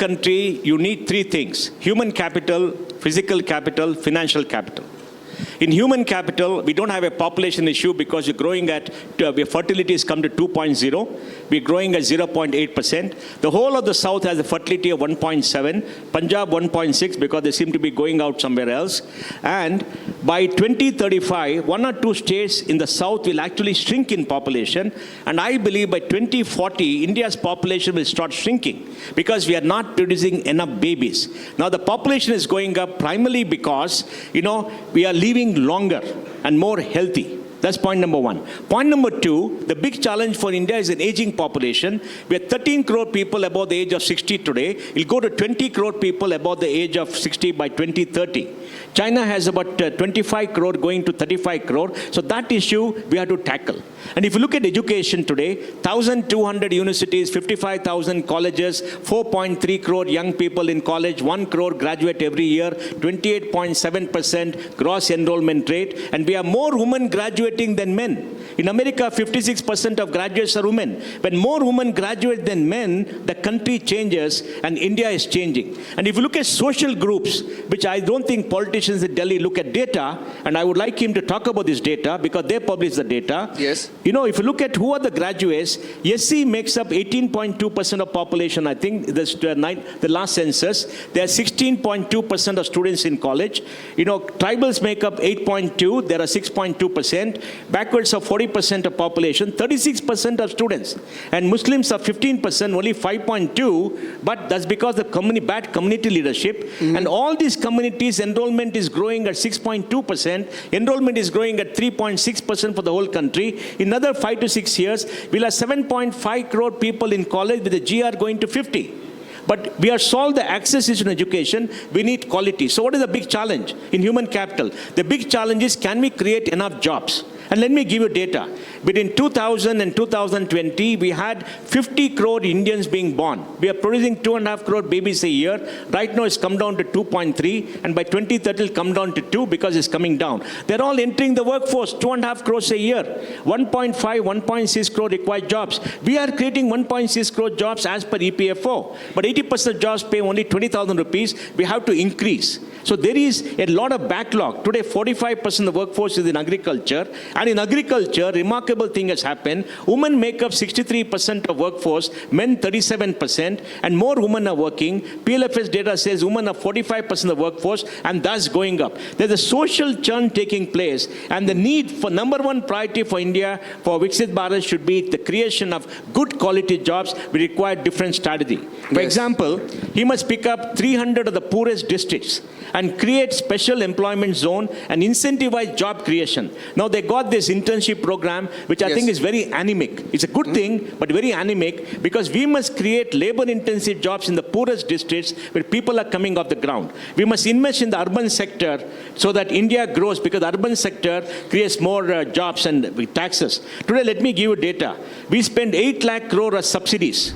country, you need three things: human capital, physical capital, financial capital. In human capital, we don't have a population issue because we're growing at, fertility has come to 2.0. We're growing at 0.8%. The whole of the South has a fertility of 1.7. Punjab 1.6 because they seem to be going out somewhere else. And by 2035, one or two states in the South will actually shrink in population. And I believe by 2040, India's population will start shrinking because we are not producing enough babies. Now the population is going up primarily because, we are living longer and more healthy. That's point number one. Point number two, the big challenge for India is an aging population. We have 13 crore people above the age of 60 today. It'll go to 20 crore people above the age of 60 by 2030. China has about 25 crore going to 35 crore. So that issue we have to tackle. And if you look at education today, 1,200 universities, 55,000 colleges, 4.3 crore young people in college, 1 crore graduate every year, 28.7% gross enrollment rate, and we have more women graduating than men. In America, 56% of graduates are women. When more women graduate than men, the country changes and India is changing. And if you look at social groups, which I don't think politicians in Delhi look at data, and I would like him to talk about this data because they publish the data. Yes. If you look at who are the graduates, SC makes up 18.2% of population, I think, the last census. There are 16.2% of students in college. Tribals make up 8.2%, there are 6.2%. Backwards are 40% of population, 36% of students. And Muslims are 15%, only 5.2%, but that's because of bad community leadership. Mm-hmm. And all these communities, enrollment is growing at 6.2%. Enrollment is growing at 3.6% for the whole country. In another 5 to 6 years, we'll have 7.5 crore people in college with the GR going to 50. But we have solved the access issue in education. We need quality. So what is the big challenge in human capital? The big challenge is, can we create enough jobs? And let me give you data. Between 2000 and 2020, we had 50 crore Indians being born. We are producing 2.5 crore babies a year. Right now, it's come down to 2.3, and by 2030, it'll come down to 2 because it's coming down. They're all entering the workforce, 2.5 crores a year. 1.5, 1.6 crore required jobs. We are creating 1.6 crore jobs as per EPFO. But 80% of jobs pay only 20,000 rupees. We have to increase. So there is a lot of backlog. Today, 45% of the workforce is in agriculture. And in agriculture, remarkable thing has happened. Women make up 63% of workforce, men 37%, and more women are working. PLFS data says women are 45% of the workforce, and that's going up. There's a social churn taking place, and the need for number one priority for India, for Viksit Bharat, should be the creation of good quality jobs. We require different strategy. For example, he must pick up 300 of the poorest districts and create special employment zone and incentivize job creation. Now they got this internship program, which I think is very anemic. It's a good thing, but very anemic, because we must create labor-intensive jobs in the poorest districts where people are coming off the ground. We must invest in the urban sector so that India grows, because the urban sector creates more jobs and taxes. Today, let me give you data. We spend 8 lakh crore as subsidies